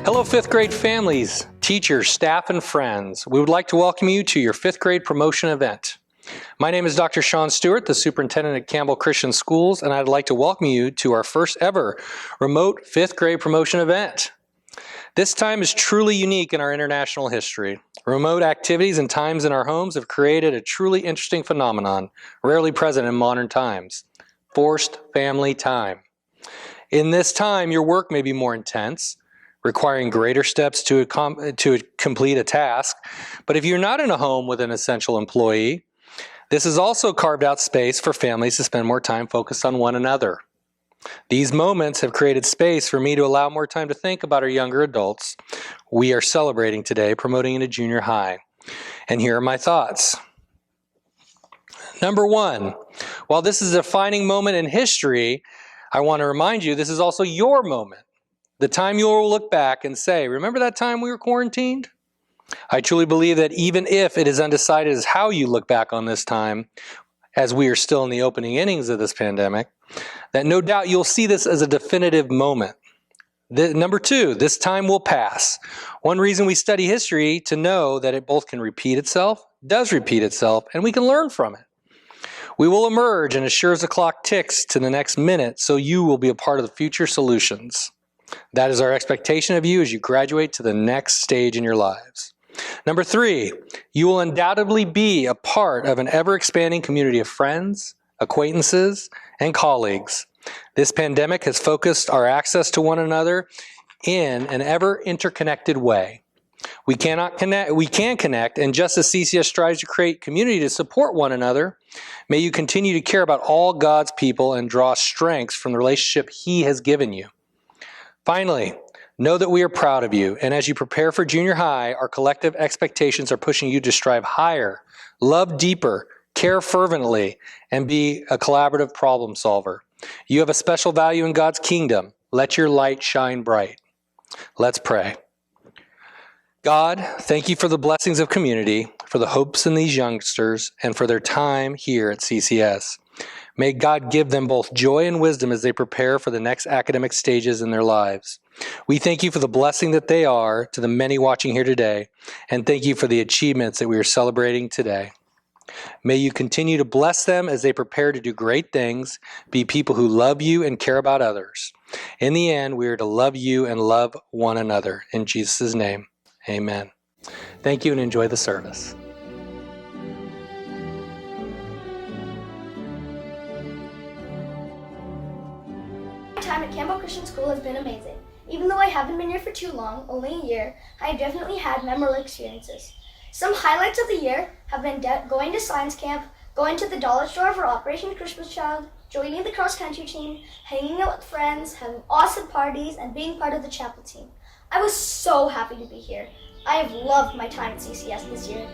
Hello, fifth grade families, teachers, staff, and friends. We would like to welcome you to your fifth grade promotion event. My name is Dr. Sean Stewart, the superintendent at Campbell Christian Schools, and I'd like to welcome you to our first ever remote fifth grade promotion event. This time is truly unique in our international history. Remote activities and times in our homes have created a truly interesting phenomenon, rarely present in modern times: forced family time. In this time, your work may be more intense, requiring greater steps to complete a task. But if you're not in a home with an essential employee, this has also carved out space for families to spend more time focused on one another. These moments have created space for me to allow more time to think about our younger adults we are celebrating today, promoting into junior high. And here are my thoughts. Number one, while this is a defining moment in history, I want to remind you this is also your moment. The time you will look back and say, remember that time we were quarantined? I truly believe that even if it is undecided as how you look back on this time, as we are still in the opening innings of this pandemic, that no doubt you'll see this as a definitive moment. Number two, this time will pass. One reason we study history to know that it both can repeat itself, does repeat itself, and we can learn from it. We will emerge, and as sure as the clock ticks to the next minute, so you will be a part of the future solutions. That is our expectation of you as you graduate to the next stage in your lives. Number three, you will undoubtedly be a part of an ever-expanding community of friends, acquaintances, and colleagues. This pandemic has focused our access to one another in an ever-interconnected way. We can connect, and just as CCS strives to create community to support one another, may you continue to care about all God's people and draw strengths from the relationship He has given you. Finally, know that we are proud of you, and as you prepare for junior high, our collective expectations are pushing you to strive higher, love deeper, care fervently, and be a collaborative problem solver. You have a special value in God's kingdom. Let your light shine bright. Let's pray. God, thank you for the blessings of community, for the hopes in these youngsters, and for their time here at CCS. May God give them both joy and wisdom as they prepare for the next academic stages in their lives. We thank you for the blessing that they are to the many watching here today, and thank you for the achievements that we are celebrating today. May you continue to bless them as they prepare to do great things, be people who love you and care about others. In the end, we are to love you and love one another. In Jesus' name, amen. Thank you and enjoy the service. My time at Campbell Christian School has been amazing. Even though I haven't been here for too long, only a year, I have definitely had memorable experiences. Some highlights of the year have been going to science camp, going to the dollar store for Operation Christmas Child, joining the cross-country team, hanging out with friends, having awesome parties, and being part of the chapel team. I was so happy to be here. I have loved my time at CCS this year.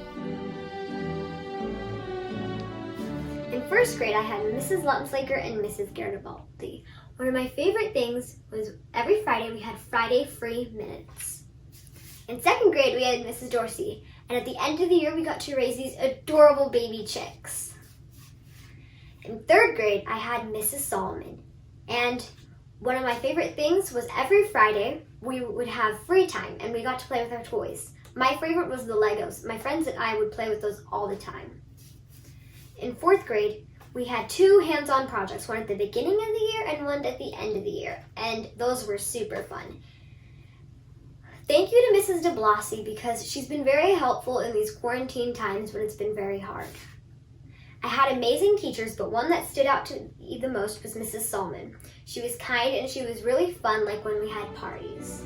In first grade, I had Mrs. Lumpslaker and Mrs. Garibaldi. One of my favorite things was every Friday we had Friday free minutes. In second grade, we had Mrs. Dorsey, and at the end of the year, we got to raise these adorable baby chicks. In third grade, I had Mrs. Solomon, and one of my favorite things was every Friday we would have free time, and we got to play with our toys. My favorite was the Legos. My friends and I would play with those all the time. In fourth grade, we had two hands-on projects, one at the beginning of the year and one at the end of the year, and those were super fun. Thank you to Mrs. de Blasi because she's been very helpful in these quarantine times when it's been very hard. I had amazing teachers, but one that stood out to me the most was Mrs. Solomon. She was kind and she was really fun, like when we had parties.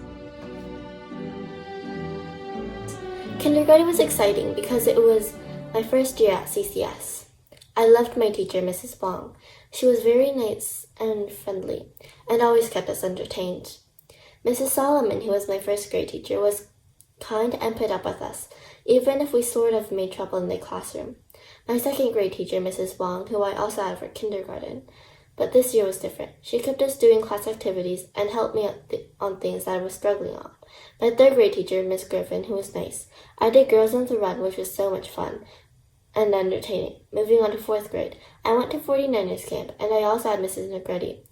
Kindergarten was exciting because it was my first year at CCS. I loved my teacher, Mrs. Wong. She was very nice and friendly and always kept us entertained. Mrs. Solomon, who was my first grade teacher, was kind and put up with us, even if we sort of made trouble in the classroom. My second grade teacher, Mrs. Wong, who I also had for kindergarten, but this year was different. She kept us doing class activities and helped me on things that I was struggling on. My third grade teacher, Miss Griffin, who was nice. I did Girls on the Run, which was so much fun and entertaining. Moving on to fourth grade, I went to 49ers camp, and I also had Mrs. Negretti,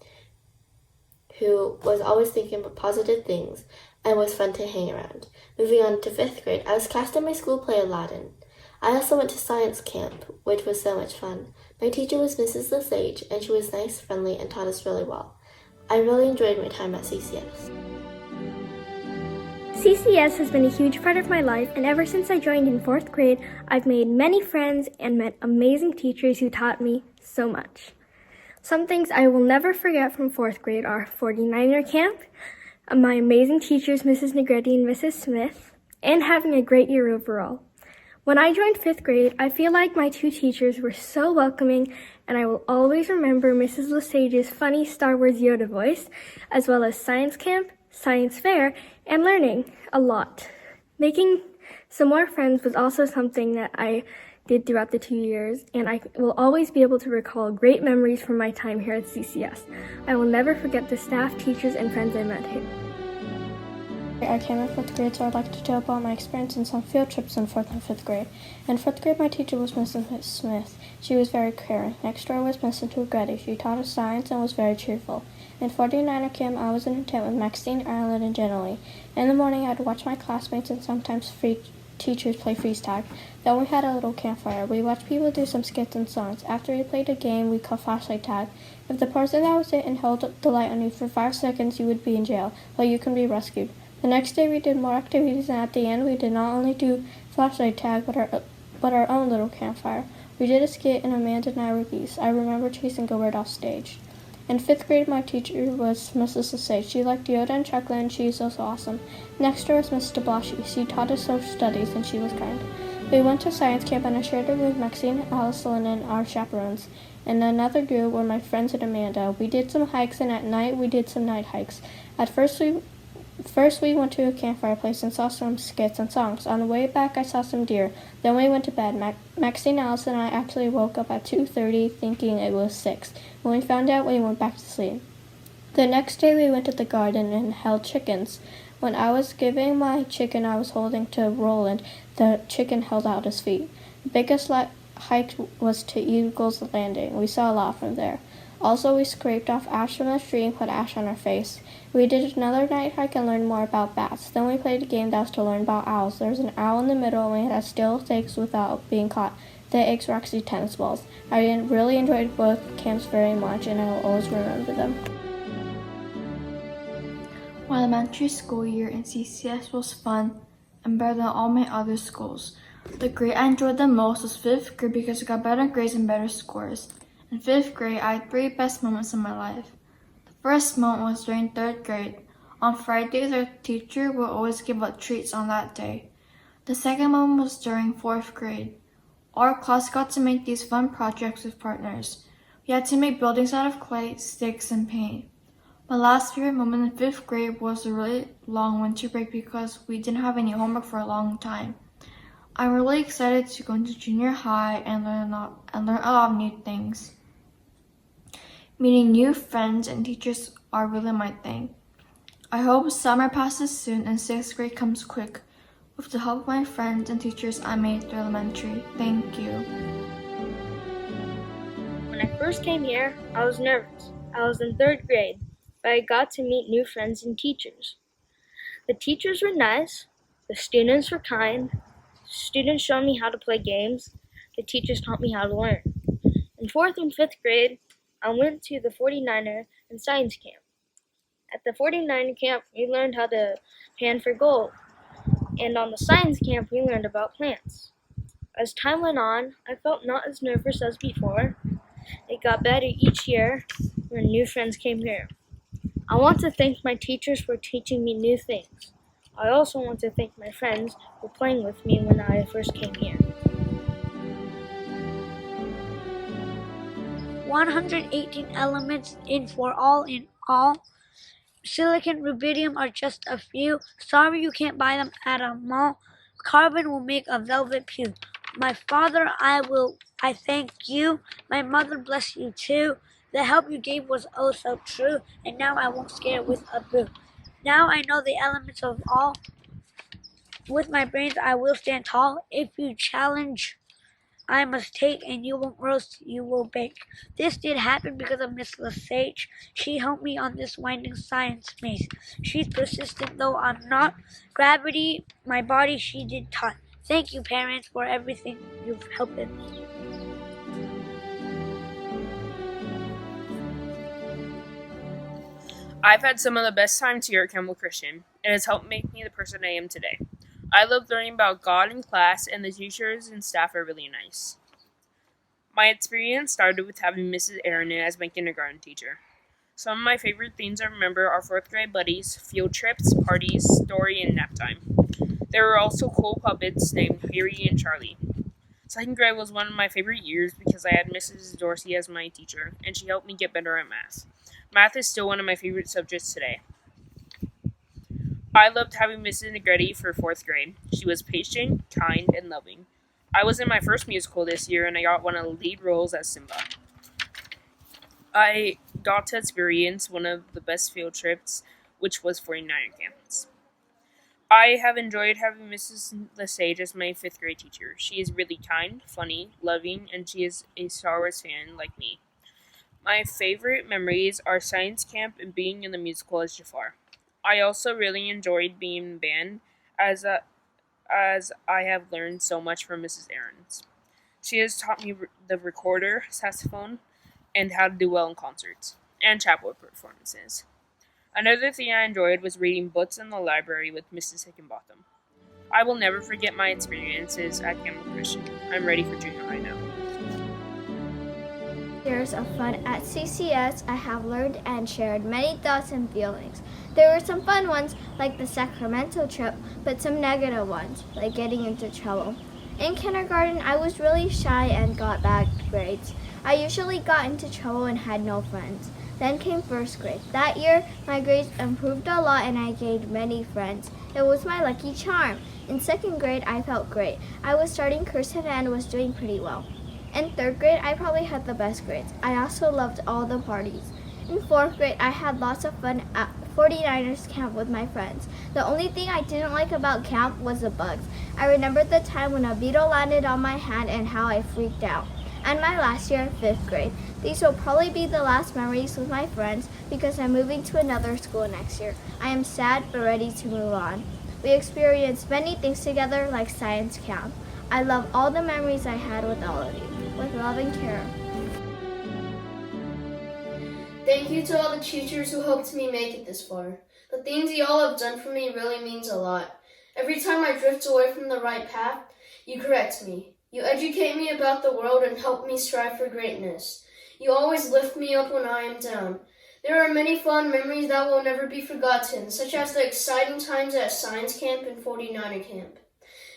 who was always thinking about positive things and was fun to hang around. Moving on to 5th grade, I was cast in my school play Aladdin. I also went to science camp, which was so much fun. My teacher was Mrs. Lesage, and she was nice, friendly, and taught us really well. I really enjoyed my time at CCS. CCS has been a huge part of my life, and ever since I joined in 4th grade, I've made many friends and met amazing teachers who taught me so much. Some things I will never forget from 4th grade are 49er camp, my amazing teachers Mrs. Negretti and Mrs. Smith, and having a great year overall. When I joined 5th grade, I feel like my two teachers were so welcoming, and I will always remember Mrs. Lesage's funny Star Wars Yoda voice, as well as science camp, science fair, and learning a lot. Making some more friends was also something that I did throughout the 2 years, and I will always be able to recall great memories from my time here at CCS. I will never forget the staff, teachers, and friends I met here. I came in 5th grade, so I'd like to tell about my experiences on field trips in 4th and 5th grade. In 4th grade, my teacher was Mrs. Smith. She was very caring. Next door was Mrs. Negretti. She taught us science and was very cheerful. In 49er camp, I was in a tent with Maxine, Ireland, and Jenny. In the morning, I'd watch my classmates and sometimes teachers play freeze tag. Then we had a little campfire. We watched people do some skits and songs. After we played a game we called flashlight tag. If the person that was it and held the light on you for 5 seconds, you would be in jail, but you can be rescued. The next day we did more activities, and at the end we did not only do flashlight tag but our own little campfire. We did a skit and Amanda and I were geese. I remember chasing Gilbert off stage. In 5th grade, my teacher was Mrs. Lesage. She liked Yoda and chocolate, and she was also awesome. Next door was Mrs. DeBlashy. She taught us social studies, and she was kind. We went to science camp, and I shared it with Maxine, Allison, and our chaperones. And another group were my friends and Amanda. We did some hikes, and at night we did some night hikes. At first we went to a campfire place and saw some skits and songs. On the way back, I saw some deer. Then we went to bed. Maxine, Allison, and I actually woke up at 2:30 thinking it was 6. When we found out, we went back to sleep. The next day, we went to the garden and held chickens. When I was giving my chicken I was holding to Roland, the chicken held out his feet. The biggest hike was to Eagle's Landing. We saw a lot from there. Also, we scraped off ash from the tree and put ash on our face. We did another night hike and learned more about bats. Then we played a game that was to learn about owls. There was an owl in the middle, and we had to steal eggs without being caught. The eggs were actually tennis balls. I really enjoyed both camps very much, and I will always remember them. My elementary school year in CCS was fun and better than all my other schools. The grade I enjoyed the most was 5th grade because I got better grades and better scores. In 5th grade, I had 3 best moments in my life. The first moment was during 3rd grade. On Fridays, our teacher would always give out treats on that day. The second moment was during 4th grade. Our class got to make these fun projects with partners. We had to make buildings out of clay, sticks, and paint. My last favorite moment in 5th grade was a really long winter break because we didn't have any homework for a long time. I'm really excited to go into junior high and learn a lot of new things. Meeting new friends and teachers are really my thing. I hope summer passes soon and 6th grade comes quick. With the help of my friends and teachers I made through elementary. Thank you. When I first came here, I was nervous. I was in 3rd grade, but I got to meet new friends and teachers. The teachers were nice, the students were kind, students showed me how to play games, the teachers taught me how to learn. In 4th and 5th grade, I went to the 49er and science camp. At the 49er camp, we learned how to pan for gold, and on the science camp, we learned about plants. As time went on, I felt not as nervous as before. It got better each year when new friends came here. I want to thank my teachers for teaching me new things. I also want to thank my friends for playing with me when I first came here. 118 elements in all. Silicon, rubidium are just a few. Sorry you can't buy them at a mall. Carbon will make a velvet pew. My father, I thank you. My mother, bless you too. The help you gave was oh so true, and now I won't scare with a boo. Now I know the elements of all. With my brains I will stand tall. If you challenge I must take, and you won't roast, you will bake. This did happen because of Miss Lesage. She helped me on this winding science maze. She's persistent, though I'm not. Gravity, my body, she did taught. Thank you, parents, for everything you've helped me. I've had some of the best times here at Campbell Christian. It has helped make me the person I am today. I love learning about God in class, and the teachers and staff are really nice. My experience started with having Mrs. Aaron as my kindergarten teacher. Some of my favorite things I remember are 4th grade buddies, field trips, parties, story, and nap time. There were also cool puppets named Harry and Charlie. 2nd grade was one of my favorite years because I had Mrs. Dorsey as my teacher, and she helped me get better at math. Math is still one of my favorite subjects today. I loved having Mrs. Negretti for 4th grade. She was patient, kind, and loving. I was in my first musical this year, and I got one of the lead roles as Simba. I got to experience one of the best field trips, which was 49er campus. I have enjoyed having Mrs. Lesage as my 5th grade teacher. She is really kind, funny, loving, and she is a Star Wars fan like me. My favorite memories are science camp and being in the musical as Jafar. I also really enjoyed being in band as I have learned so much from Mrs. Aarons. She has taught me the recorder, saxophone, and how to do well in concerts and chapel performances. Another thing I enjoyed was reading books in the library with Mrs. Hickenbotham. I will never forget my experiences at Campbell Christian. I'm ready for junior high now. Years of fun at CCS, I have learned and shared many thoughts and feelings. There were some fun ones, like the Sacramento trip, but some negative ones, like getting into trouble. In kindergarten, I was really shy and got bad grades. I usually got into trouble and had no friends. Then came 1st grade. That year, my grades improved a lot and I gained many friends. It was my lucky charm. In 2nd grade, I felt great. I was starting cursive and was doing pretty well. In 3rd grade, I probably had the best grades. I also loved all the parties. In 4th grade, I had lots of fun at 49ers camp with my friends. The only thing I didn't like about camp was the bugs. I remember the time when a beetle landed on my hand and how I freaked out. And my last year in 5th grade. These will probably be the last memories with my friends because I'm moving to another school next year. I am sad but ready to move on. We experienced many things together like science camp. I love all the memories I had with all of you. With love and care. Thank you to all the teachers who helped me make it this far. The things y'all have done for me really means a lot. Every time I drift away from the right path, you correct me. You educate me about the world and help me strive for greatness. You always lift me up when I am down. There are many fond memories that will never be forgotten, such as the exciting times at science camp and 49er camp.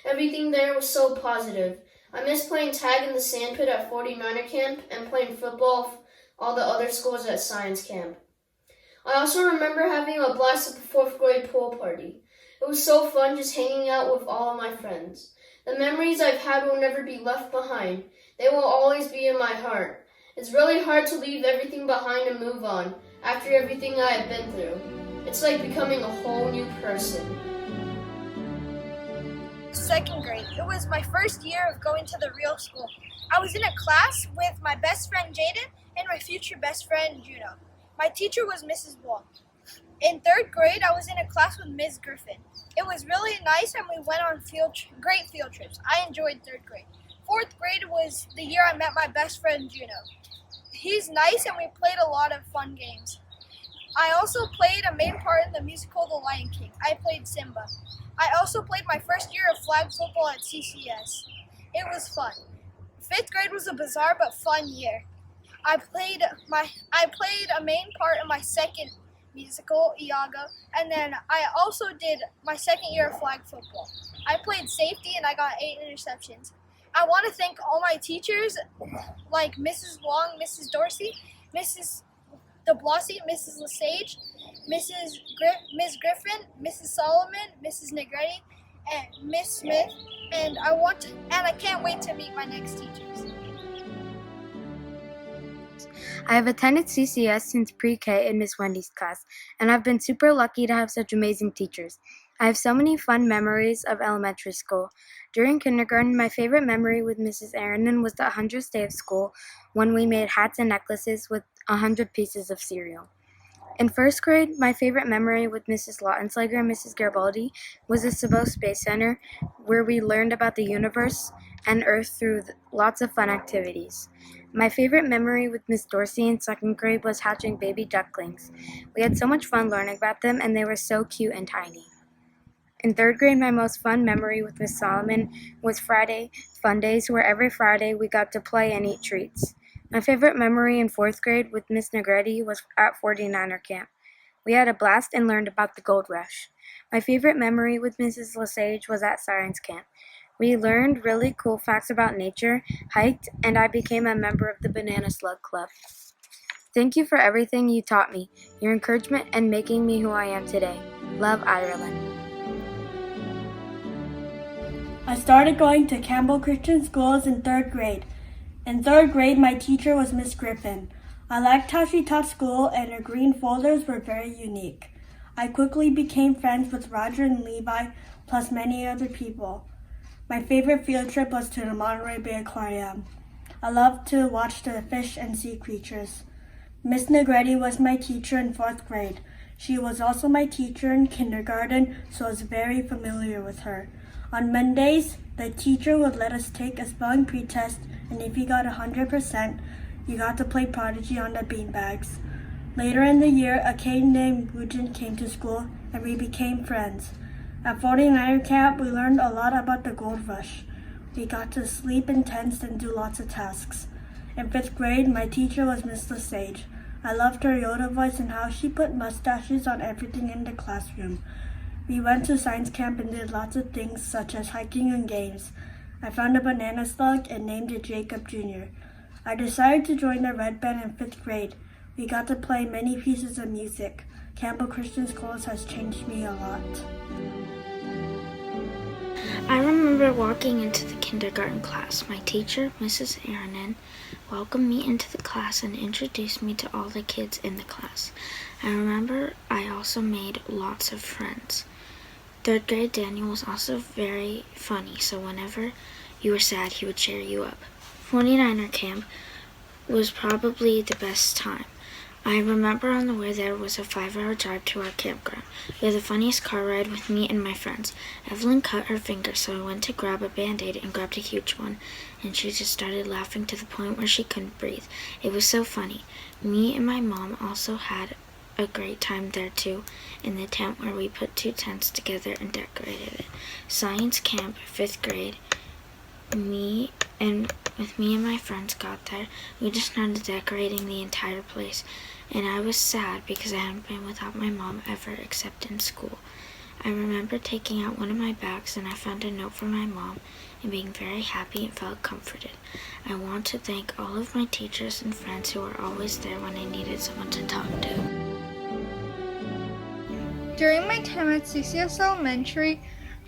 Everything there was so positive. I miss playing tag in the sandpit at 49er camp and playing football with all the other schools at science camp. I also remember having a blast at the 4th grade pool party. It was so fun just hanging out with all of my friends. The memories I've had will never be left behind. They will always be in my heart. It's really hard to leave everything behind and move on after everything I have been through. It's like becoming a whole new person. 2nd grade. It was my first year of going to the real school. I was in a class with my best friend Jaden and my future best friend Juno. My teacher was Mrs. Wong. In 3rd grade, I was in a class with Ms. Griffin. It was really nice and we went on great field trips. I enjoyed 3rd grade. 4th grade was the year I met my best friend Juno. He's nice and we played a lot of fun games. I also played a main part in the musical The Lion King. I played Simba. I also played my first year of flag football at CCS. It was fun. 5th grade was a bizarre but fun year. I played a main part in my 2nd musical, Iago, and then I also did my 2nd year of flag football. I played safety and I got 8 interceptions. I want to thank all my teachers like Mrs. Wong, Mrs. Dorsey, Mrs. DeBlasi, Mrs. Lesage, Ms. Griffin, Mrs. Solomon, Mrs. Negretti, and Miss Smith, and I can't wait to meet my next teachers. I have attended CCS since pre-K in Miss Wendy's class, and I've been super lucky to have such amazing teachers. I have so many fun memories of elementary school. During kindergarten, my favorite memory with Mrs. Aaronin was the 100th day of school when we made hats and necklaces with 100 pieces of cereal. In first grade, my favorite memory with Mrs. Lautenslager and Mrs. Garibaldi was the Cibot Space Center, where we learned about the universe and Earth through lots of fun activities. My favorite memory with Miss Dorsey in second grade was hatching baby ducklings. We had so much fun learning about them, and they were so cute and tiny. In third grade, my most fun memory with Miss Solomon was Friday fun days, where every Friday we got to play and eat treats. My favorite memory in fourth grade with Miss Negretti was at 49er camp. We had a blast and learned about the gold rush. My favorite memory with Mrs. Lesage was at science camp. We learned really cool facts about nature, hiked, and I became a member of the Banana Slug Club. Thank you for everything you taught me, your encouragement, and making me who I am today. Love, Ireland. I started going to Campbell Christian Schools in third grade. In third grade, my teacher was Miss Griffin. I liked how she taught school, and her green folders were very unique. I quickly became friends with Roger and Levi, plus many other people. My favorite field trip was to the Monterey Bay Aquarium. I loved to watch the fish and sea creatures. Miss Negretti was my teacher in fourth grade. She was also my teacher in kindergarten, so I was very familiar with her. On Mondays, the teacher would let us take a spelling pretest, and if you got 100%, you got to play prodigy on the beanbags. Later in the year, a kid named Wujin came to school, and we became friends. At 49er camp, we learned a lot about the gold rush. We got to sleep in tents and do lots of tasks. In 5th grade, my teacher was Miss Lesage. I loved her Yoda voice and how she put mustaches on everything in the classroom. We went to science camp and did lots of things such as hiking and games. I found a banana slug and named it Jacob Jr. I decided to join the Red Band in 5th grade. We got to play many pieces of music. Campbell Christian Schools has changed me a lot. I remember walking into the kindergarten class. My teacher, Mrs. Aaronin, welcomed me into the class and introduced me to all the kids in the class. I remember I also made lots of friends. Third grade Daniel was also very funny, so whenever you were sad, he would cheer you up. 49er camp was probably the best time. I remember on the way there was a 5-hour drive to our campground. We had the funniest car ride with me and my friends. Evelyn cut her finger, so I went to grab a Band-Aid and grabbed a huge one, and she just started laughing to the point where she couldn't breathe. It was so funny. Me and my mom also had a great time there too, in the tent where we put 2 tents together and decorated it. Science camp, 5th grade. With me and my friends got there. We just started decorating the entire place, and I was sad because I hadn't been without my mom ever except in school. I remember taking out one of my bags and I found a note from my mom and being very happy and felt comforted. I want to thank all of my teachers and friends who were always there when I needed someone to talk to. During my time at CCS Elementary,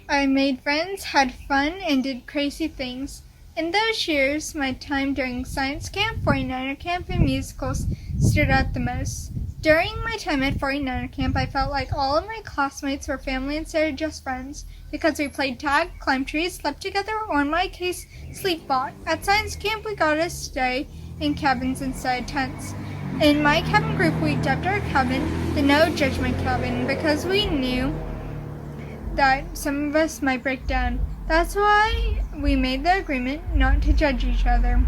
I made friends, had fun, and did crazy things. In those years, my time during science camp, 49er camp, and musicals stood out the most. During my time at 49er camp, I felt like all of my classmates were family instead of just friends, because we played tag, climbed trees, slept together, or in my case, sleepwalked. At science camp, we got to stay in cabins instead of tents. In my cabin group, we dubbed our cabin the No Judgment Cabin because we knew that some of us might break down. That's why we made the agreement not to judge each other.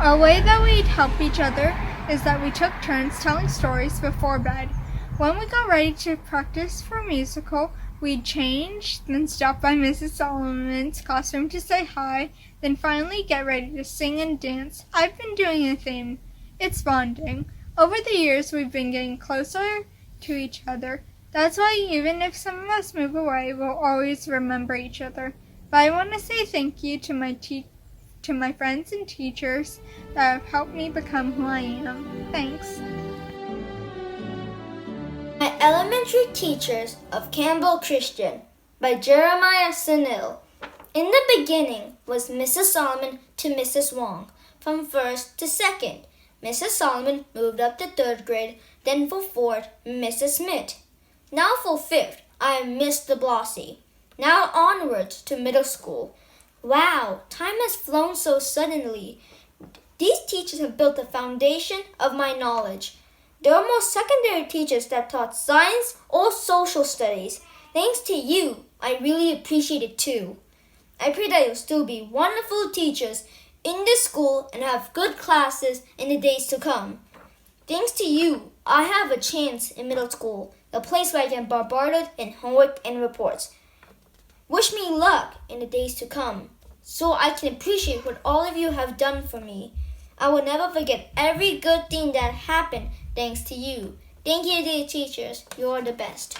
A way that we'd help each other is that we took turns telling stories before bed. When we got ready to practice for musical, we'd change, then stop by Mrs. Solomon's classroom to say hi, then finally get ready to sing and dance. I've been doing a thing. It's bonding. Over the years, we've been getting closer to each other. That's why even if some of us move away, we'll always remember each other. But I want to say thank you to my friends and teachers that have helped me become who I am. Thanks. My Elementary Teachers of Campbell Christian by Jeremiah Sanil. In the beginning was Mrs. Solomon to Mrs. Wong, from 1st to 2nd. Mrs. Solomon moved up to 3rd grade, then for 4th, Mrs. Smith. Now for 5th, I am Miss DeBlasi. Now onwards to middle school. Wow, time has flown so suddenly. These teachers have built the foundation of my knowledge. There are most secondary teachers that taught science or social studies. Thanks to you, I really appreciate it too. I pray that you'll still be wonderful teachers in this school and have good classes in the days to come. Thanks to you, I have a chance in middle school, a place where I get bombarded in homework and reports. Wish me luck in the days to come, so I can appreciate what all of you have done for me. I will never forget every good thing that happened thanks to you. Thank you, dear teachers. You are the best.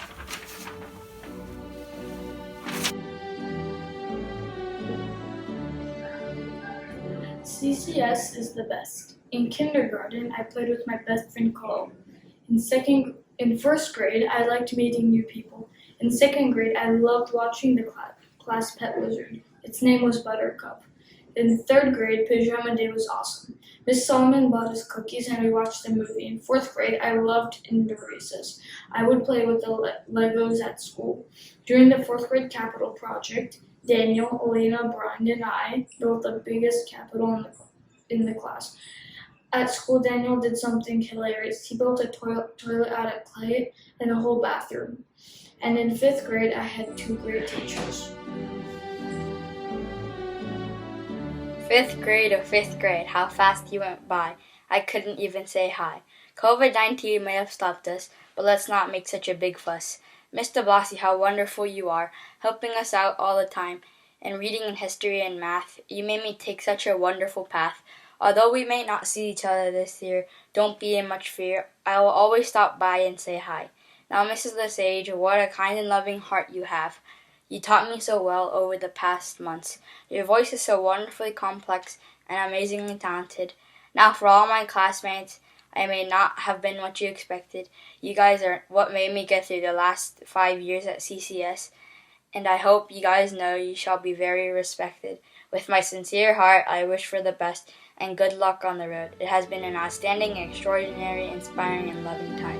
CCS is the best. In kindergarten, I played with my best friend Cole. In first grade, I liked meeting new people. In second grade, I loved watching the class pet lizard. Its name was Buttercup. In third grade, pajama day was awesome. Miss Solomon bought us cookies and we watched a movie. In fourth grade, I loved indoor recess. I would play with the Legos at school. During the fourth grade capital project, Daniel, Elena, Brian, and I built the biggest capital in the class. At school, Daniel did something hilarious. He built a toilet out of clay and a whole bathroom. And in fifth grade, I had 2 great teachers. Fifth grade, how fast you went by. I couldn't even say hi. COVID-19 may have stopped us, but let's not make such a big fuss. Mr. Blasi, how wonderful you are, helping us out all the time, and reading in history and math. You made me take such a wonderful path. Although we may not see each other this year, don't be in much fear. I will always stop by and say hi. Now, Mrs. Lesage, what a kind and loving heart you have. You taught me so well over the past months. Your voice is so wonderfully complex and amazingly talented. Now, for all my classmates, I may not have been what you expected. You guys are what made me get through the last 5 years at CCS, and I hope you guys know you shall be very respected. With my sincere heart, I wish for the best and good luck on the road. It has been an outstanding, extraordinary, inspiring, and loving time.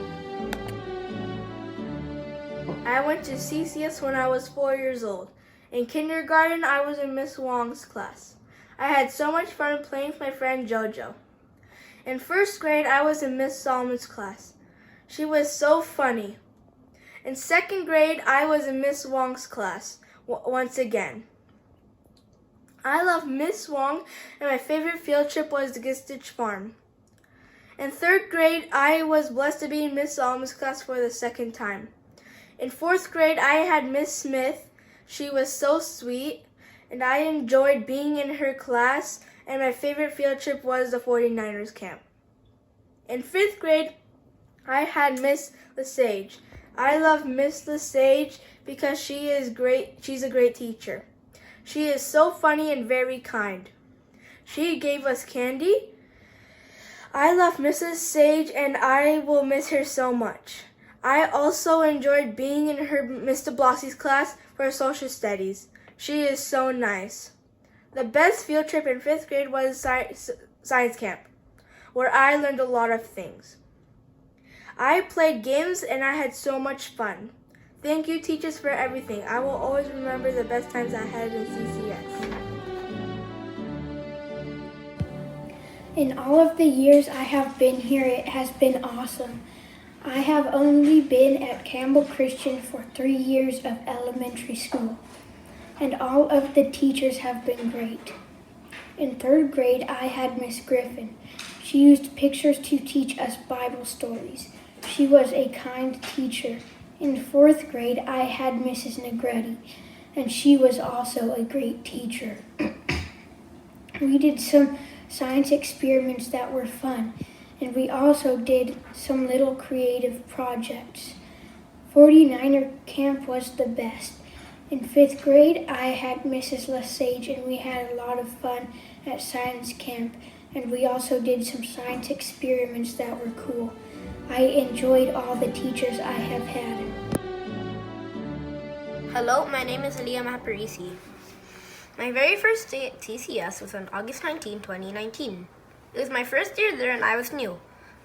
I went to CCS when I was 4 years old. In kindergarten, I was in Miss Wong's class. I had so much fun playing with my friend JoJo. In first grade, I was in Miss Solomon's class. She was so funny. In second grade, I was in Miss Wong's class once again. I love Miss Wong, and my favorite field trip was the Gistich Farm. In third grade, I was blessed to be in Miss Solomon's class for the second time. In fourth grade, I had Miss Smith. She was so sweet, and I enjoyed being in her class, and my favorite field trip was the 49ers camp. In fifth grade, I had Miss Lesage. I love Miss Lesage because she is great. She's a great teacher. She is so funny and very kind. She gave us candy. I love Mrs. Sage and I will miss her so much. I also enjoyed being in her Mr. Blossie's class for social studies. She is so nice. The best field trip in 5th grade was science camp, where I learned a lot of things. I played games and I had so much fun. Thank you, teachers, for everything. I will always remember the best times I had in CCS. In all of the years I have been here, it has been awesome. I have only been at Campbell Christian for 3 years of elementary school, and all of the teachers have been great. In 3rd grade, I had Miss Griffin. She used pictures to teach us Bible stories. She was a kind teacher. In 4th grade, I had Mrs. Negretti, and she was also a great teacher. We did some science experiments that were fun, and we also did some little creative projects. 49er camp was the best. In 5th grade, I had Mrs. Lesage, and we had a lot of fun at science camp, and we also did some science experiments that were cool. I enjoyed all the teachers I have had. Hello, my name is Aliyah Mahaparisi. My very first day at CCS was on August 19, 2019. It was my first year there and I was new.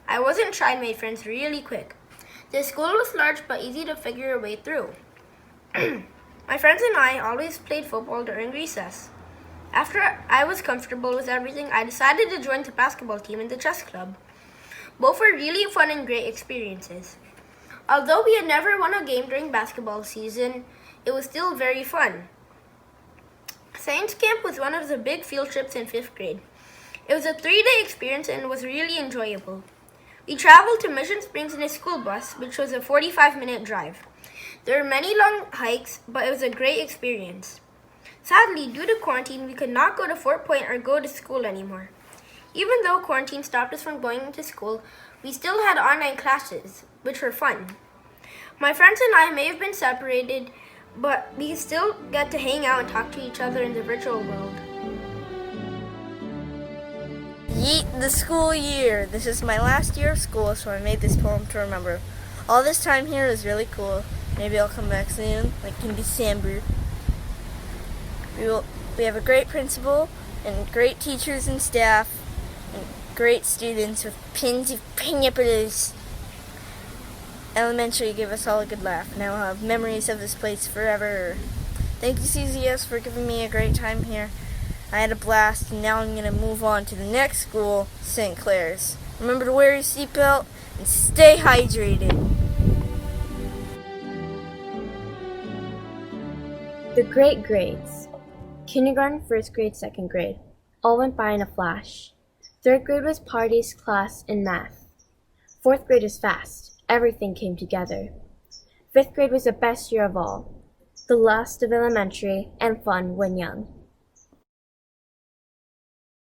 I wasn't shy and made friends really quick. The school was large but easy to figure your way through. My friends and I always played football during recess. After I was comfortable with everything, I decided to join the basketball team in the chess club. Both were really fun and great experiences. Although we had never won a game during basketball season, it was still very fun. Science camp was one of the big field trips in 5th grade. It was a 3-day experience and was really enjoyable. We traveled to Mission Springs in a school bus, which was a 45-minute drive. There were many long hikes, but it was a great experience. Sadly, due to quarantine, we could not go to Fort Point or go to school anymore. Even though quarantine stopped us from going to school, we still had online classes, which were fun. My friends and I may have been separated, but we still get to hang out and talk to each other in the virtual world. Yeet the school year! This is my last year of school, so I made this poem to remember. All this time here is really cool. Maybe I'll come back soon, like in December. We have a great principal and great teachers and staff and great students with pins of pineapples. Elementary gave us all a good laugh, and I will have memories of this place forever. Thank you, CCS, for giving me a great time here. I had a blast, and now I'm going to move on to the next school, St. Clair's. Remember to wear your seatbelt and stay hydrated. The great grades. Kindergarten, 1st grade, 2nd grade. All went by in a flash. 3rd grade was parties, class, and math. 4th grade was fast. Everything came together. 5th grade was the best year of all. The last of elementary and fun when young.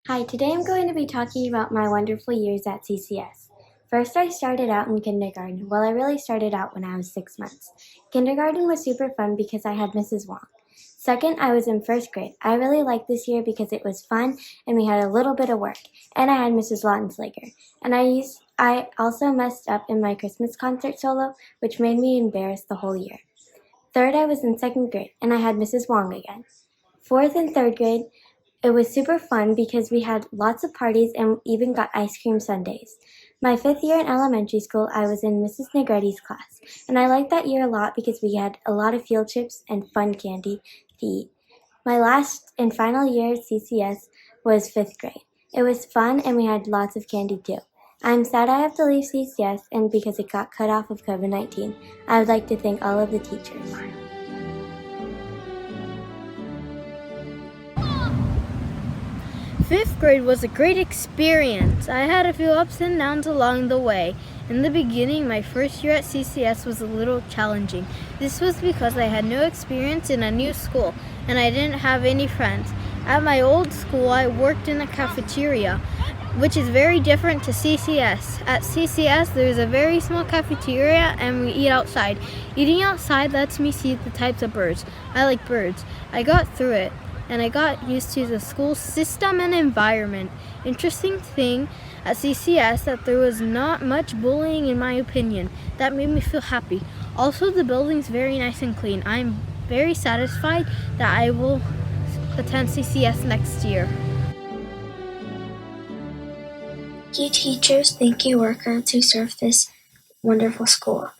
Hi, today I'm going to be talking about my wonderful years at CCS. First, I started out in kindergarten. Well, I really started out when I was 6 months. Kindergarten was super fun because I had Mrs. Wong. Second, I was in 1st grade. I really liked this year because it was fun and we had a little bit of work. And I had Mrs. Lautenslager. And I also messed up in my Christmas concert solo, which made me embarrassed the whole year. Third, I was in 2nd grade and I had Mrs. Wong again. 4th and 3rd grade, it was super fun because we had lots of parties and even got ice cream sundaes. My 5th year in elementary school, I was in Mrs. Negretti's class, and I liked that year a lot because we had a lot of field trips and fun candy to eat. My last and final year at CCS was 5th grade. It was fun and we had lots of candy too. I'm sad I have to leave CCS and because it got cut off of COVID-19. I would like to thank all of the teachers. 5th grade was a great experience. I had a few ups and downs along the way. In the beginning, my first year at CCS was a little challenging. This was because I had no experience in a new school and I didn't have any friends. At my old school, I worked in a cafeteria, which is very different to CCS. At CCS, there's a very small cafeteria and we eat outside. Eating outside lets me see the types of birds. I like birds. I got through it. And I got used to the school system and environment. Interesting thing at CCS that there was not much bullying in my opinion. That made me feel happy. Also, the building's very nice and clean. I'm very satisfied that I will attend CCS next year. Thank you teachers, thank you workers who served this wonderful school.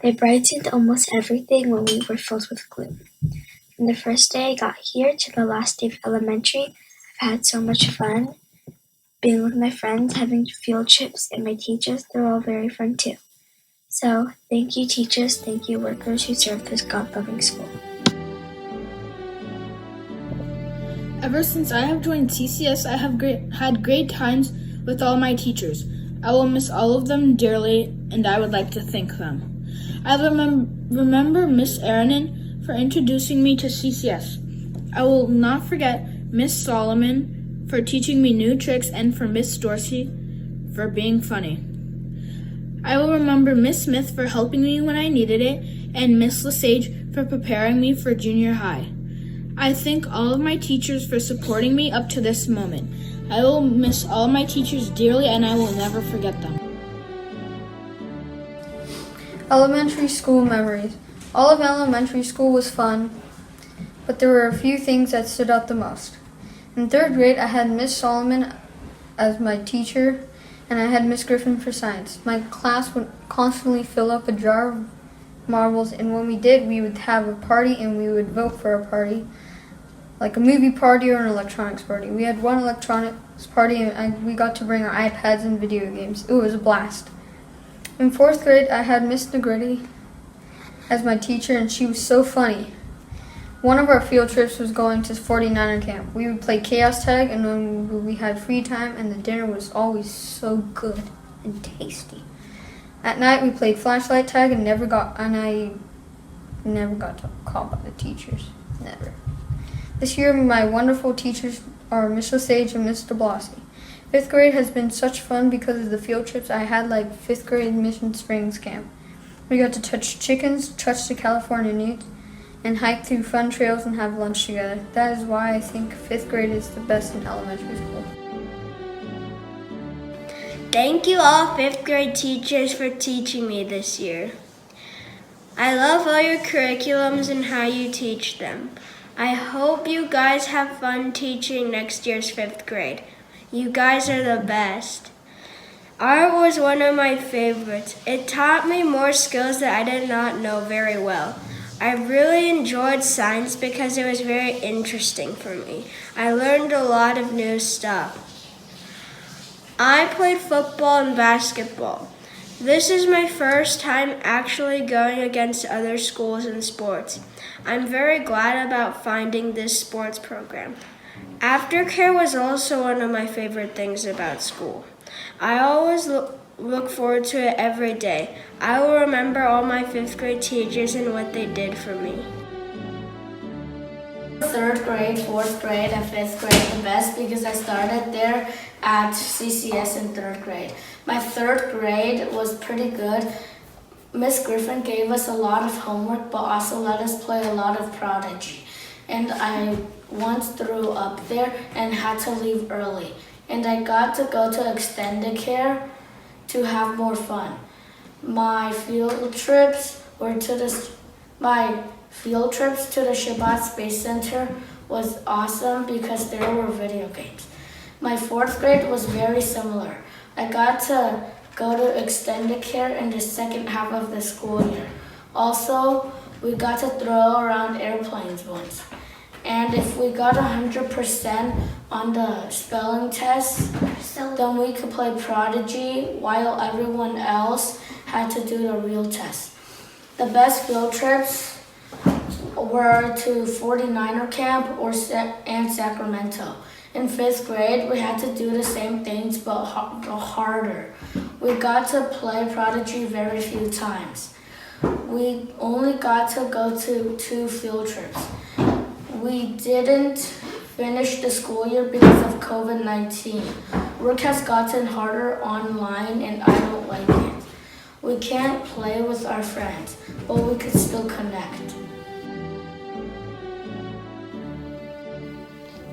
They brightened almost everything when we were filled with gloom. From the first day I got here to the last day of elementary, I've had so much fun. Being with my friends, having field trips, and my teachers, they're all very fun too. So, thank you teachers, thank you workers who served this God-loving school. Ever since I have joined CCS, I have had great times with all my teachers. I will miss all of them dearly, and I would like to thank them. I remember Miss Aaronin for introducing me to CCS. I will not forget Miss Solomon for teaching me new tricks and for Miss Dorsey for being funny. I will remember Miss Smith for helping me when I needed it and Miss Lesage for preparing me for junior high. I thank all of my teachers for supporting me up to this moment. I will miss all my teachers dearly and I will never forget them. Elementary school memories. All of elementary school was fun, but there were a few things that stood out the most. In 3rd grade, I had Miss Solomon as my teacher, and I had Miss Griffin for science. My class would constantly fill up a jar marbles, and when we did, we would have a party and we would vote for a party, like a movie party or an electronics party. We had one electronics party and we got to bring our iPads and video games. It was a blast. In 4th grade, I had Miss Negretti as my teacher, and she was so funny. One of our field trips was going to 49er camp. We would play chaos tag, and when we had free time, and the dinner was always so good and tasty. At night, we played flashlight tag, and I never got called by the teachers. Never. This year, my wonderful teachers are Miss Lesage and Mr. Blossy. 5th grade has been such fun because of the field trips I had, like 5th grade Mission Springs camp. We got to touch chickens, touch the California newts, and hike through fun trails and have lunch together. That is why I think 5th grade is the best in elementary school. Thank you all 5th grade teachers for teaching me this year. I love all your curriculums and how you teach them. I hope you guys have fun teaching next year's 5th grade. You guys are the best. Art was one of my favorites. It taught me more skills that I did not know very well. I really enjoyed science because it was very interesting for me. I learned a lot of new stuff. I played football and basketball. This is my first time actually going against other schools in sports. I'm very glad about finding this sports program. Aftercare was also one of my favorite things about school. I always look forward to it every day. I will remember all my 5th grade teachers and what they did for me. 3rd grade, 4th grade, and 5th grade the best because I started there at CCS in 3rd grade. My 3rd grade was pretty good. Miss Griffin gave us a lot of homework but also let us play a lot of Prodigy. And I once threw up there and had to leave early. And I got to go to extended care to have more fun. My field trips to the Shabbat Space Center was awesome because there were video games. My 4th grade was very similar. I got to go to extended care in the second half of the school year. Also, we got to throw around airplanes once. And if we got 100% on the spelling test, then we could play Prodigy while everyone else had to do the real test. The best field trips were to 49er camp and Sacramento. In 5th grade, we had to do the same things but harder. We got to play Prodigy very few times. We only got to go to 2 field trips. We didn't finish the school year because of COVID-19. Work has gotten harder online and I don't like it. We can't play with our friends, but we could still connect.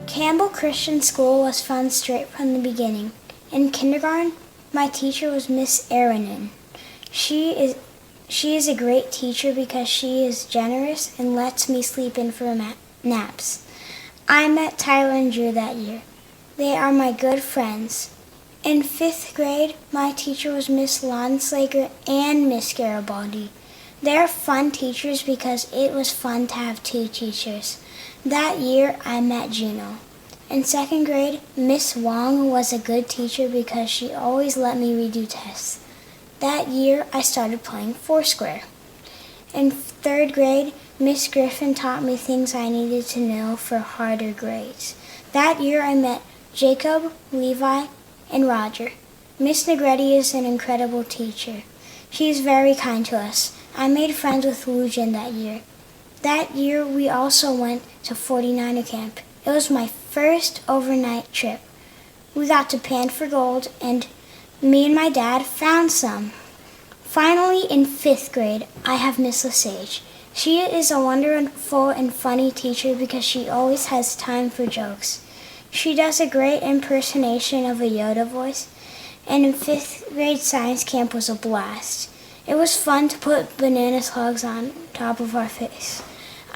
Campbell Christian School was fun straight from the beginning. In kindergarten, my teacher was Miss Aaronin. She is a great teacher because she is generous and lets me sleep in for naps. I met Tyler and Drew that year. They are my good friends. In 5th grade, my teacher was Miss Lonslager and Miss Garibaldi. They are fun teachers because it was fun to have 2 teachers. That year, I met Juno. In 2nd grade, Miss Wong was a good teacher because she always let me redo tests. That year, I started playing Foursquare. In 3rd grade, Miss Griffin taught me things I needed to know for harder grades. That year, I met Jacob, Levi, and Roger. Miss Negretti is an incredible teacher. She is very kind to us. I made friends with Wujin that year. That year, we also went to 49er camp. It was my first overnight trip. We got to pan for gold, and me and my dad found some. Finally, in 5th grade, I have Miss Lesage. She is a wonderful and funny teacher because she always has time for jokes. She does a great impersonation of a Yoda voice, and in 5th grade science camp was a blast. It was fun to put banana slugs on top of our face.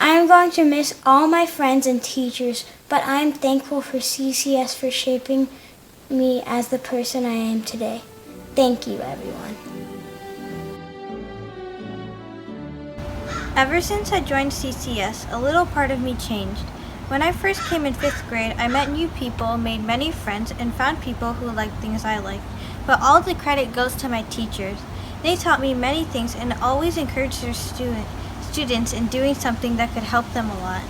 I am going to miss all my friends and teachers, but I am thankful for CCS for shaping me as the person I am today. Thank you, everyone. Ever since I joined CCS, a little part of me changed. When I first came in 5th grade, I met new people, made many friends, and found people who liked things I liked. But all the credit goes to my teachers. They taught me many things and always encouraged their students in doing something that could help them a lot.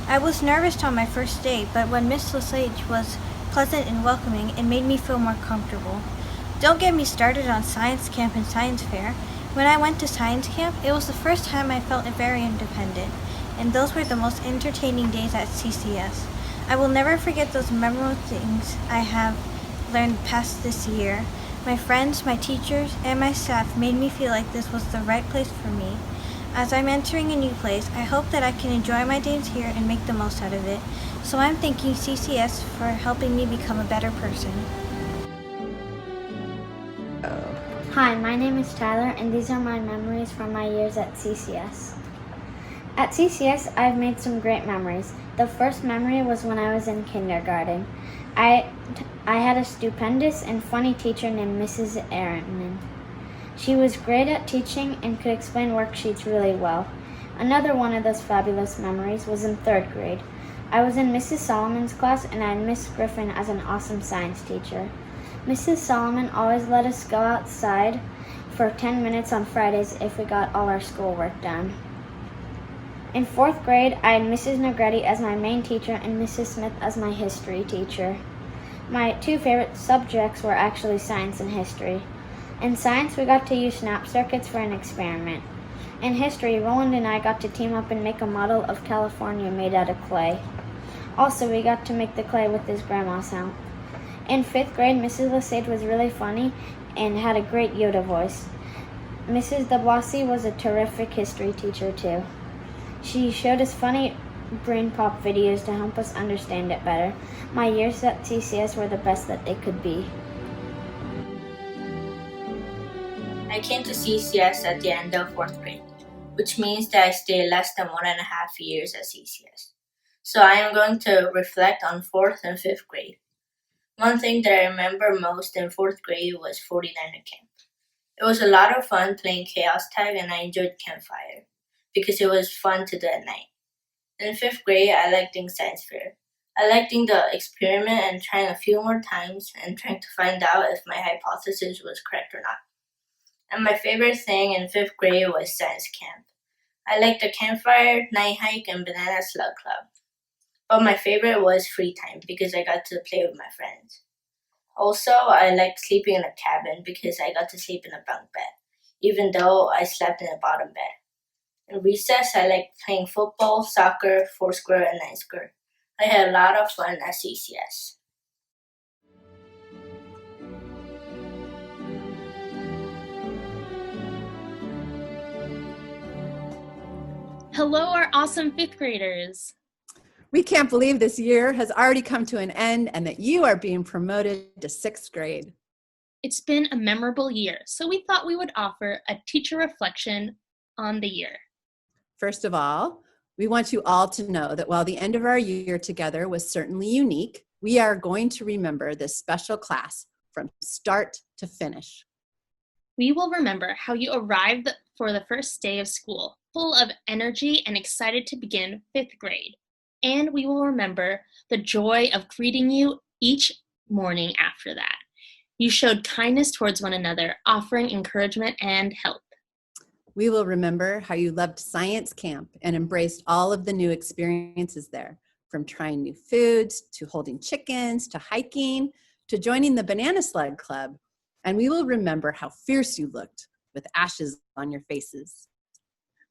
I was nervous on my first day, but when Miss Lesage was pleasant and welcoming, it made me feel more comfortable. Don't get me started on science camp and science fair. When I went to science camp, it was the first time I felt very independent, and those were the most entertaining days at CCS. I will never forget those memorable things I have learned past this year. My friends, my teachers, and my staff made me feel like this was the right place for me. As I'm entering a new place, I hope that I can enjoy my days here and make the most out of it. So I'm thanking CCS for helping me become a better person. Hi, my name is Tyler, and these are my memories from my years at CCS. At CCS, I've made some great memories. The first memory was when I was in kindergarten. I had a stupendous and funny teacher named Mrs. Aaron. She was great at teaching and could explain worksheets really well. Another one of those fabulous memories was in 3rd grade. I was in Mrs. Solomon's class, and I had Miss Griffin as an awesome science teacher. Mrs. Solomon always let us go outside for 10 minutes on Fridays if we got all our schoolwork done. In 4th grade, I had Mrs. Negretti as my main teacher and Mrs. Smith as my history teacher. My two favorite subjects were actually science and history. In science, we got to use snap circuits for an experiment. In history, Roland and I got to team up and make a model of California made out of clay. Also, we got to make the clay with his grandma's help. In 5th grade, Mrs. Lesage was really funny and had a great Yoda voice. Mrs. DeBlasi was a terrific history teacher too. She showed us funny brain pop videos to help us understand it better. My years at CCS were the best that they could be. I came to CCS at the end of 4th grade, which means that I stayed less than 1.5 years at CCS. So I am going to reflect on 4th and 5th grade. One thing that I remember most in 4th grade was 49er camp. It was a lot of fun playing chaos tag, and I enjoyed campfire because it was fun to do at night. In 5th grade, I liked doing science fair. I liked doing the experiment and trying a few more times and trying to find out if my hypothesis was correct or not. And my favorite thing in 5th grade was science camp. I liked the campfire, night hike, and banana slug club. But my favorite was free time because I got to play with my friends. Also, I liked sleeping in a cabin because I got to sleep in a bunk bed, even though I slept in a bottom bed. In recess, I liked playing football, soccer, foursquare, and nine square. I had a lot of fun at CCS. Hello, our awesome 5th graders. We can't believe this year has already come to an end and that you are being promoted to 6th grade. It's been a memorable year, so we thought we would offer a teacher reflection on the year. First of all, we want you all to know that while the end of our year together was certainly unique, we are going to remember this special class from start to finish. We will remember how you arrived for the first day of school, full of energy and excited to begin 5th grade. And we will remember the joy of greeting you each morning after that. You showed kindness towards one another, offering encouragement and help. We will remember how you loved science camp and embraced all of the new experiences there, from trying new foods, to holding chickens, to hiking, to joining the Banana Slug Club. And we will remember how fierce you looked with ashes on your faces.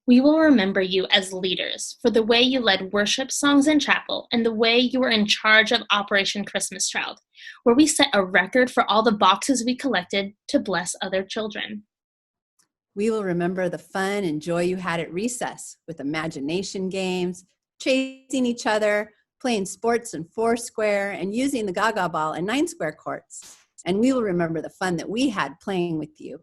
We will remember you as leaders for the way you led worship songs in chapel and the way you were in charge of Operation Christmas Child, where we set a record for all the boxes we collected to bless other children. We will remember the fun and joy you had at recess with imagination games, chasing each other, playing sports in foursquare, and using the gaga ball and 9-square courts. And we will remember the fun that we had playing with you.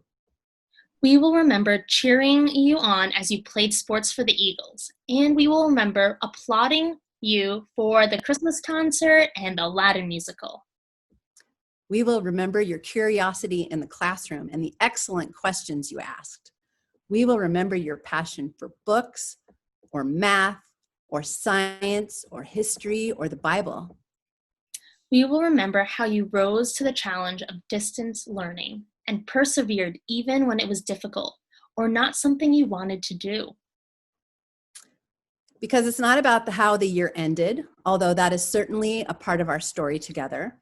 We will remember cheering you on as you played sports for the Eagles, and we will remember applauding you for the Christmas concert and the Aladdin musical. We will remember your curiosity in the classroom and the excellent questions you asked. We will remember your passion for books or math or science or history or the Bible. We will remember how you rose to the challenge of distance learning and persevered even when it was difficult or not something you wanted to do. Because it's not about how the year ended, although that is certainly a part of our story together.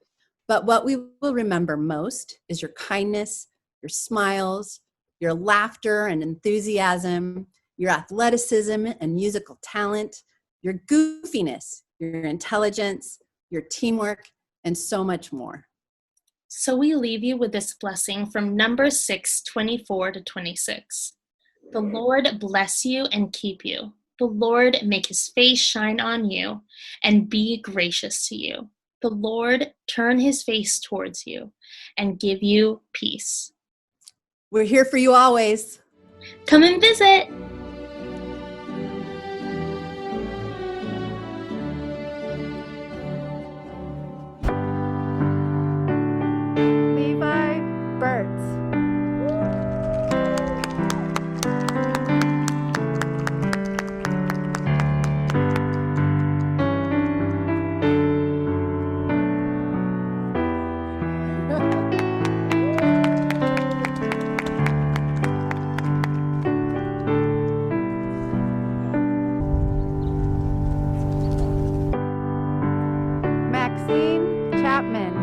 But what we will remember most is your kindness, your smiles, your laughter and enthusiasm, your athleticism and musical talent, your goofiness, your intelligence, your teamwork, and so much more. So we leave you with this blessing from Numbers 6:24-26. The Lord bless you and keep you. The Lord make his face shine on you and be gracious to you. The Lord turn his face towards you and give you peace. We're here for you always. Come and visit. Levi Burtz. Maxine Chapman.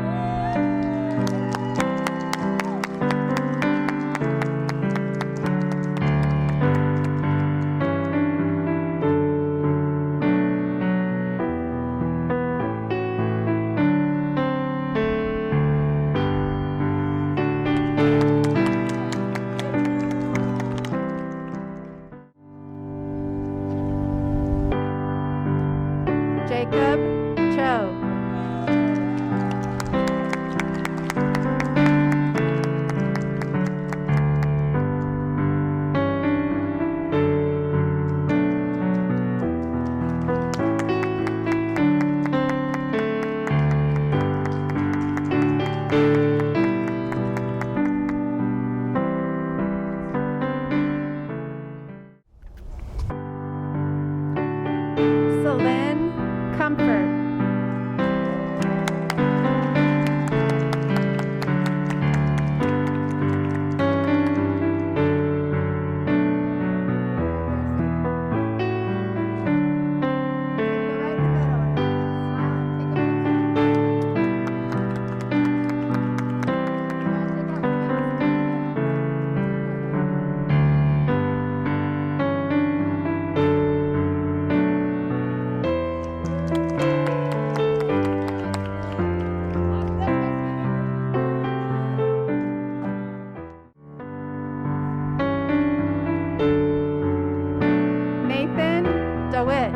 Jacob Cho. Celine Comfort. Nathan DeWitt.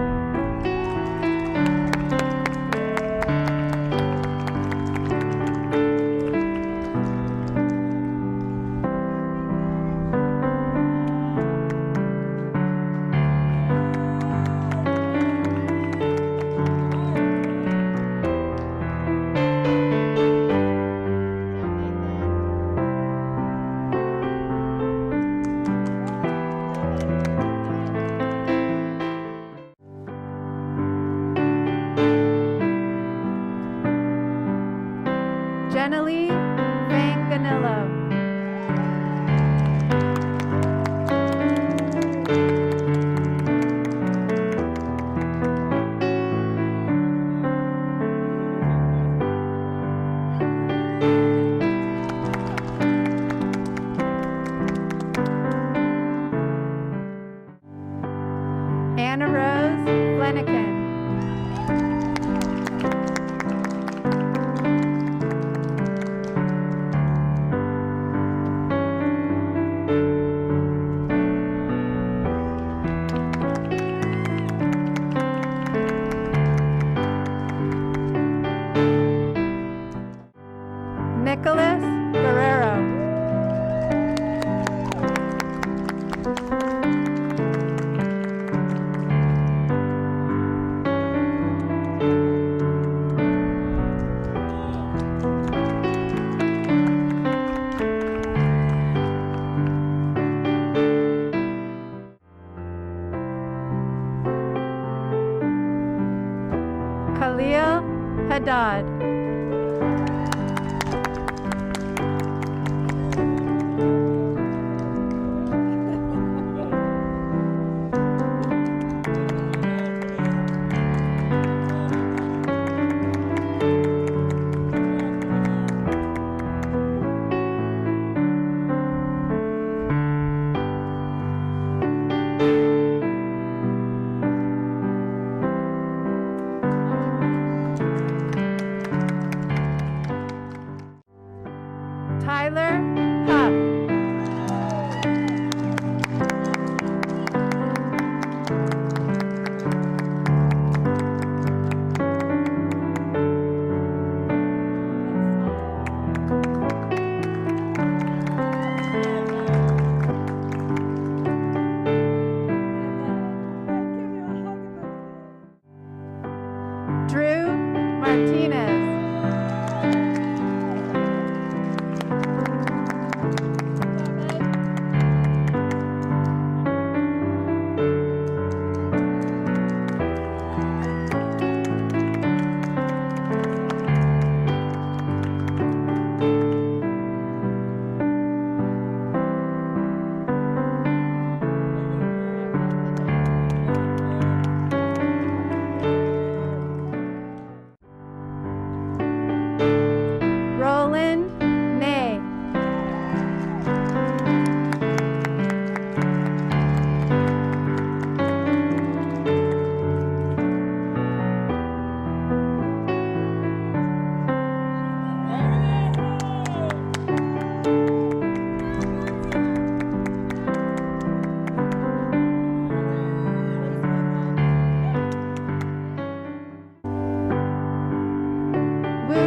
Jenny Vanganillo. Anna Rose Flanagan. Nicholas Guerrero.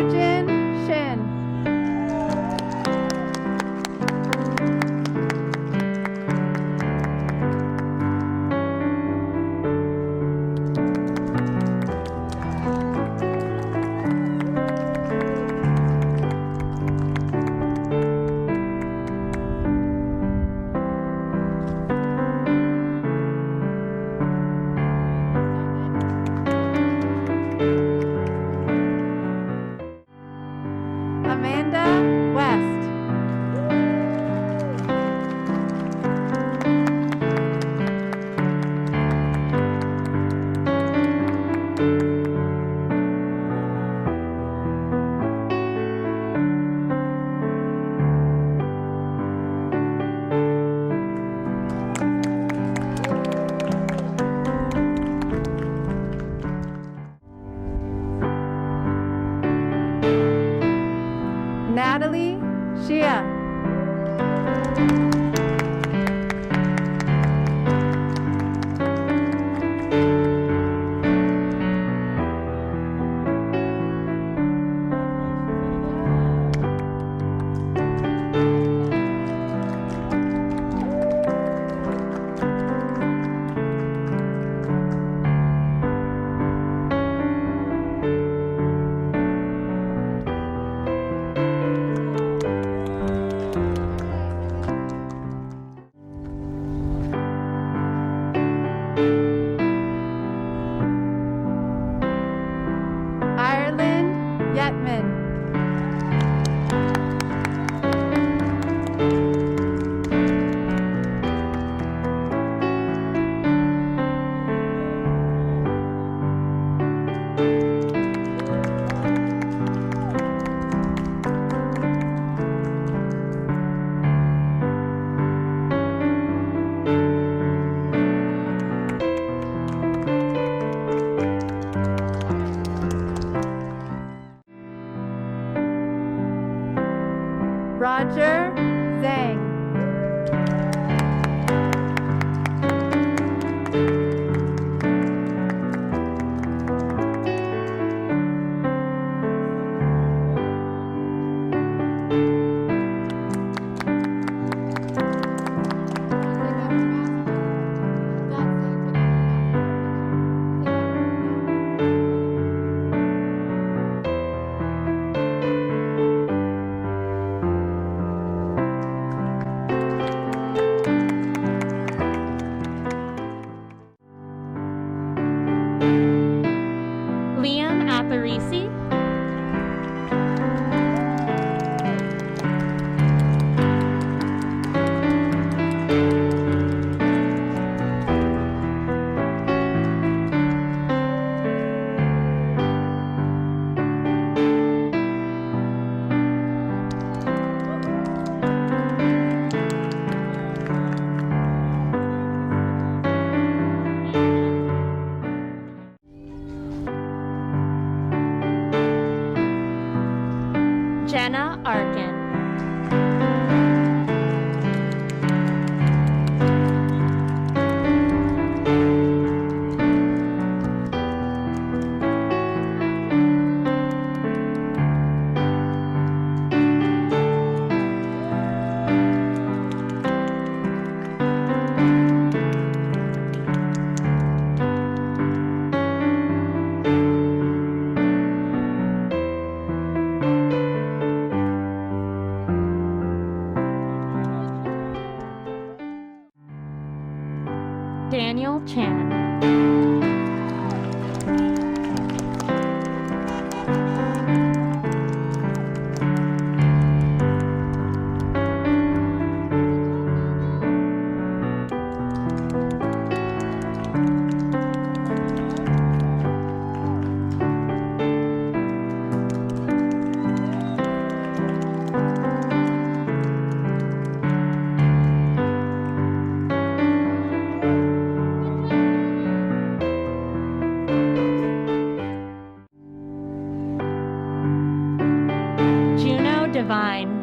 Hyojin Shin. Amanda West. Natalie Shia. Ireland Yetman. Roger Zhang. Liam Apparisi. Jenna Arkin. Daniel Chan. Juno Divine.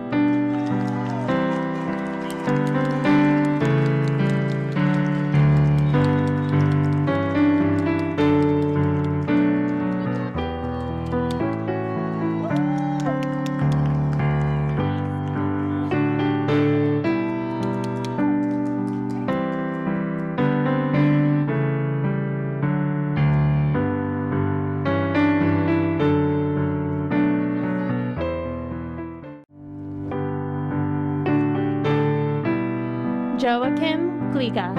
Joachim Gliga.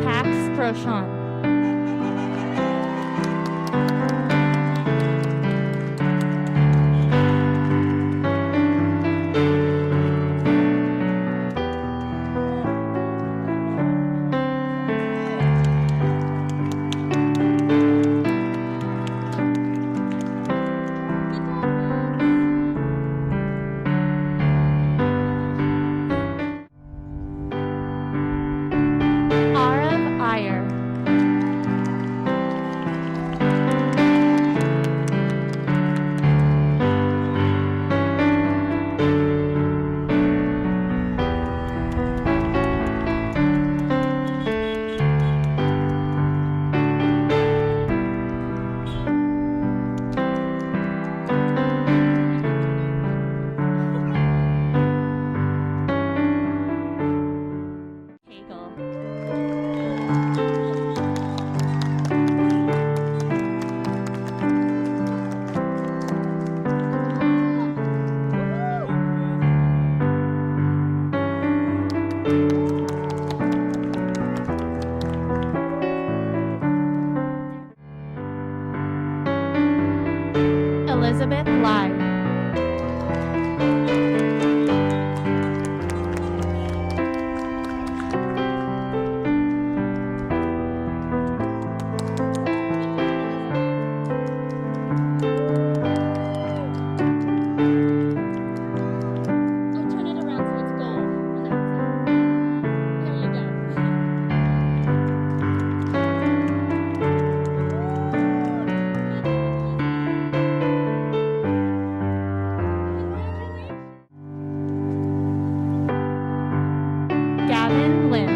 Pax Groshon. Arav Iyer. Elizabeth Lai. Gavin Lim.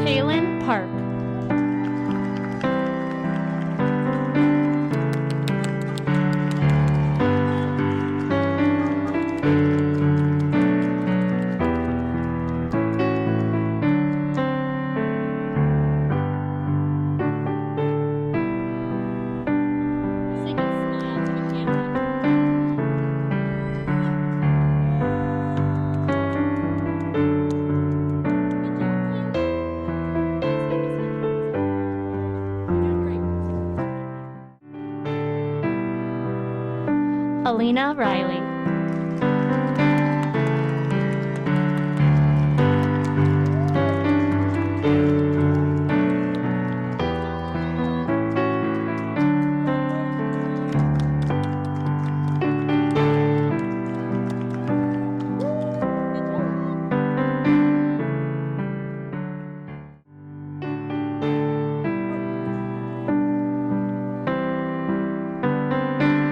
Kaylin Park. Alina Riley.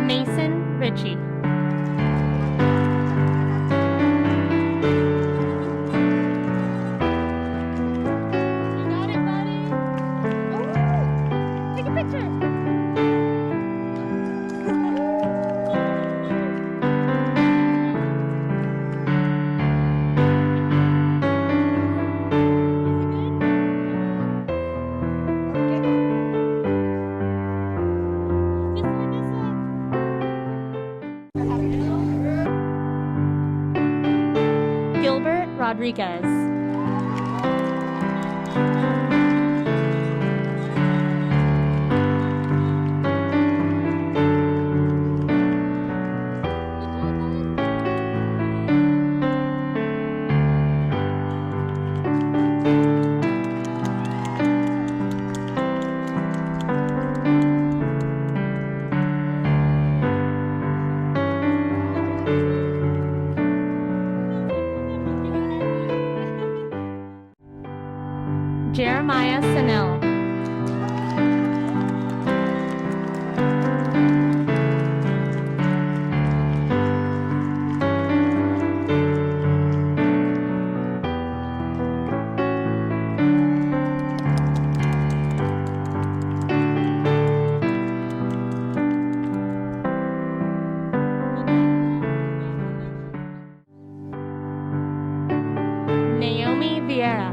Mason Ritchie. Gilbert Rodriguez. Jeremiah Sanel. Naomi Vieira.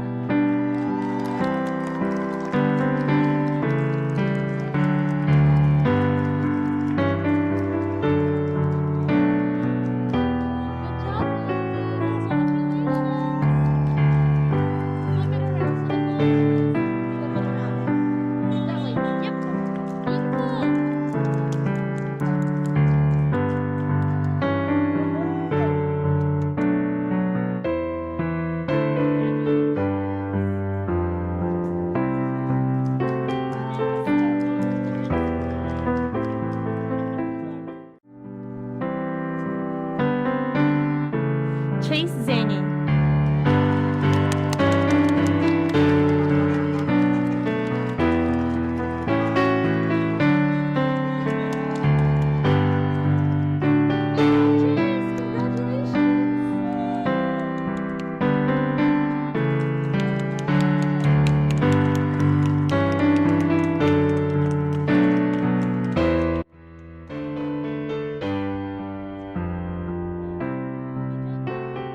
Chase Zanny.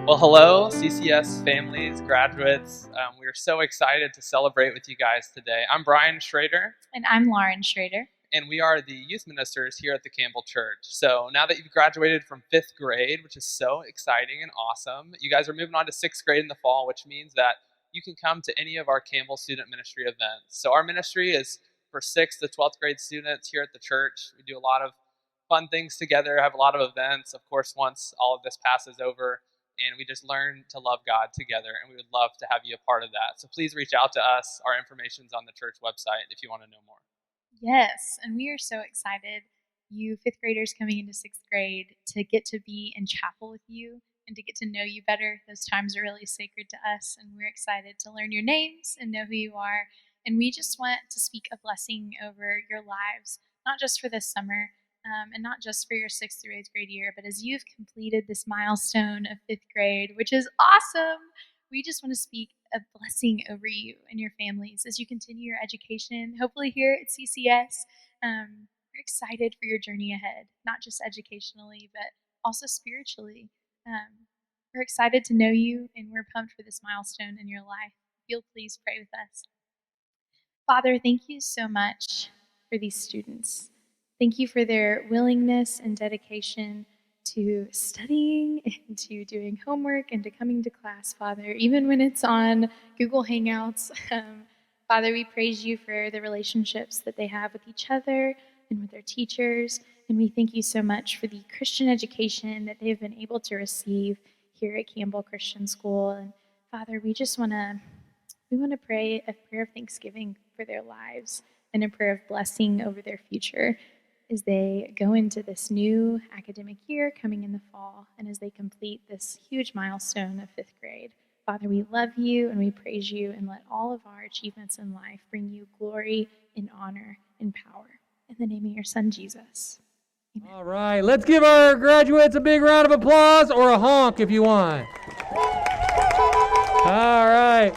Well, hello, CCS families, graduates. We are so excited to celebrate with you guys today. I'm Brian Schrader. And I'm Lauren Schrader. And we are the youth ministers here at the Campbell Church. So now that you've graduated from 5th grade, which is so exciting and awesome, you guys are moving on to 6th grade in the fall, which means that you can come to any of our Campbell Student Ministry events. So our ministry is for 6th to 12th grade students here at the church. We do a lot of fun things together, have a lot of events. Of course, once all of this passes over, and we just learn to love God together, and we would love to have you a part of that. So please reach out to us. Our information's on the church website if you want to know more. Yes, and we are so excited, you 5th graders coming into 6th grade, to get to be in chapel with you and to get to know you better. Those times are really sacred to us, and we're excited to learn your names and know who you are. And we just want to speak a blessing over your lives, not just for this summer, and not just for your 6th through 8th grade year, but as you've completed this milestone of 5th grade, which is awesome, we just want to speak a blessing over you and your families as you continue your education, hopefully here at CCS. We're excited for your journey ahead, not just educationally, but also spiritually. We're excited to know you, and we're pumped for this milestone in your life. If you'll please pray with us. Father, thank you so much for these students. Thank you for their willingness and dedication to studying and to doing homework and to coming to class, Father, even when it's on Google Hangouts. Father, we praise you for the relationships that they have with each other and with their teachers. And we thank you so much for the Christian education that they've been able to receive here at Campbell Christian School. And Father, we want to pray a prayer of thanksgiving for their lives and a prayer of blessing over their future as they go into this new academic year coming in the fall and as they complete this huge milestone of 5th grade. Father, we love you and we praise you, and let all of our achievements in life bring you glory and honor and power. In the name of your Son, Jesus. Amen. All right, let's give our graduates a big round of applause, or a honk if you want. All right.